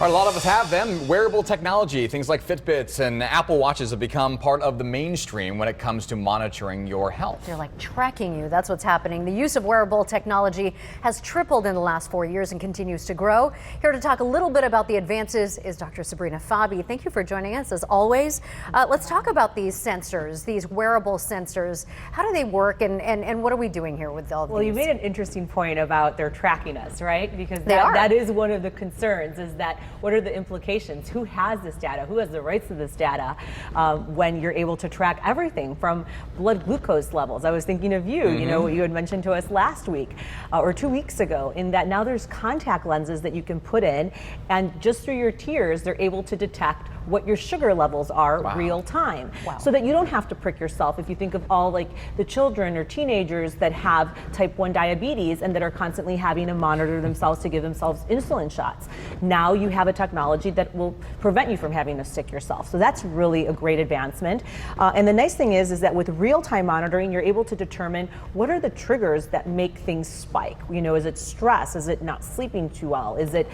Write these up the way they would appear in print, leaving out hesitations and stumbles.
A lot of us have them. Wearable technology, things like Fitbits and Apple Watches have become part of the mainstream when it comes to monitoring your health. They're like tracking you. That's what's happening. The use of wearable technology has tripled in the last 4 years and continues to grow. Here to talk a little bit about the advances is Dr. Sabrina Fabi. Thank you for joining us as always. Let's talk about these sensors, these wearable sensors. How do they work and what are we doing here with all of these? Well, you made an interesting point about they're tracking us, right? Because that is one of the concerns, is that what are the implications? Who has this data? Who has the rights to this data when you're able to track everything from blood glucose levels? I was thinking of you, you know, what you had mentioned to us last week or 2 weeks ago, in that now there's contact lenses that you can put in, and just through your tears, they're able to detect what your sugar levels are real time. So that you don't have to prick yourself. If you think of all like the children or teenagers that have type 1 diabetes and that are constantly having to monitor themselves to give themselves insulin shots. Now you have a technology that will prevent you from having to stick yourself. So that's really a great advancement. And the nice thing is that with real-time monitoring, you're able to determine what are the triggers that make things spike. You know, is it stress? Is it not sleeping too well? Is it,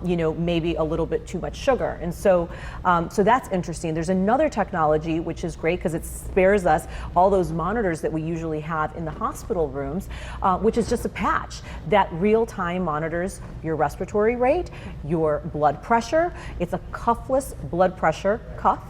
you know, maybe a little bit too much sugar? And so that's interesting. There's another technology which is great because it spares us all those monitors that we usually have in the hospital rooms, which is just a patch that real-time monitors your respiratory rate, your blood pressure. It's a cuffless blood pressure cuff,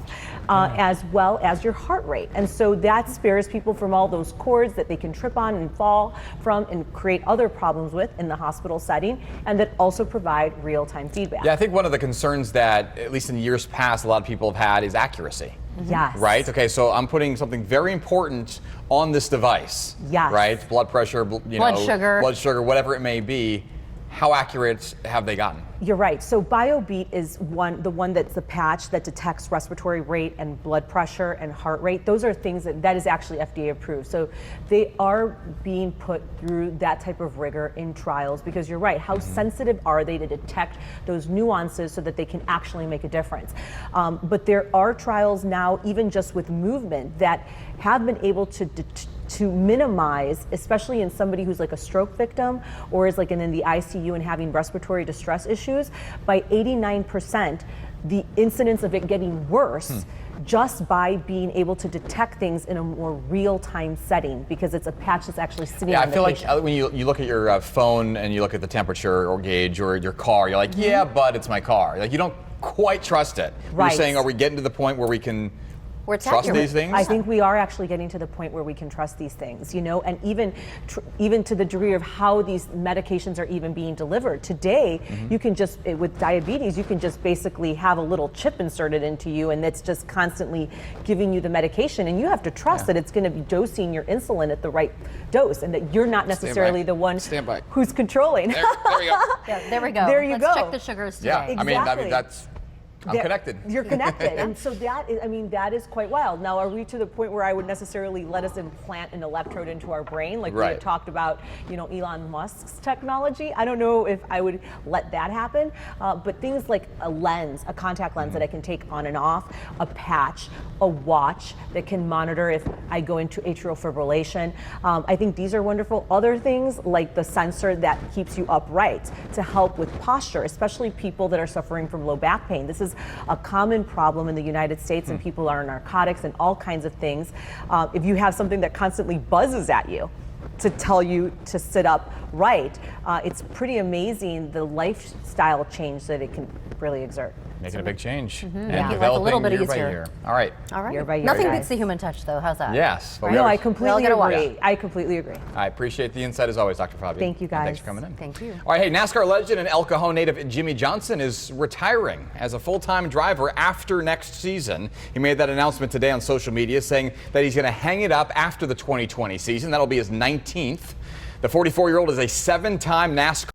as well as your heart rate. And so that spares people from all those cords that they can trip on and fall from and create other problems with in the hospital setting, and that also provide real-time feedback. Yeah, I think one of the concerns that, at least in years past, a lot of people have had is accuracy. Yes. Right? Okay, so I'm putting something very important on this device. Yes. Right? Blood pressure, blood sugar, whatever it may be. How accurate have they gotten? You're right. So Biobeat is the one that's the patch that detects respiratory rate and blood pressure and heart rate. Those are things that is actually FDA approved. So they are being put through that type of rigor in trials, because you're right. How sensitive are they to detect those nuances so that they can actually make a difference? But there are trials now, even just with movement, that have been able to minimize, especially in somebody who's like a stroke victim or is like in the ICU and having respiratory distress issues, by 89%, the incidence of it getting worse just by being able to detect things in a more real-time setting, because it's a patch that's actually sitting on the patient. Yeah, I feel like when you look at your phone and you look at the temperature or gauge or your car, you're like, yeah, but it's my car. Like, you don't quite trust it. Right. You're saying, are we getting to the point where we can trust these things? I think we are actually getting to the point where we can trust these things, you know, and even to the degree of how these medications are even being delivered. Today, you can just, with diabetes, you can just basically have a little chip inserted into you, and it's just constantly giving you the medication, and you have to trust that it's going to be dosing your insulin at the right dose, and that you're not necessarily the one who's controlling. There we go. Yeah, there we go. There you go. Let's check the sugars today. Yeah, Exactly. I mean that's. I'm connected. You're connected. And so that is, I mean, that is quite wild. Now, are we to the point where I would necessarily let us implant an electrode into our brain, like we had talked about, you know, Elon Musk's technology? I don't know if I would let that happen, but things like a lens, a contact lens that I can take on and off, a patch, a watch that can monitor if I go into atrial fibrillation. I think these are wonderful. Other things like the sensor that keeps you upright to help with posture, especially people that are suffering from low back pain. This is a common problem in the United States, and people are on narcotics and all kinds of things. If you have something that constantly buzzes at you to tell you to sit up right, it's pretty amazing the lifestyle change that it can really exert. Making a big change and Making life a developing little bit year easier. by year. All right. All right. Year by year, Nothing guys. beats the human touch, though. How's that? Yes. No, I completely get a watch. agree. I completely agree. I appreciate the insight as always, Dr. Fabi. Thank you, guys. And thanks for coming in. Thank you. All right, hey, NASCAR legend and El Cajon native Jimmy Johnson is retiring as a full-time driver after next season. He made that announcement today on social media, saying that he's going to hang it up after the 2020 season. That'll be his 19th. The 44-year-old is a 7-time NASCAR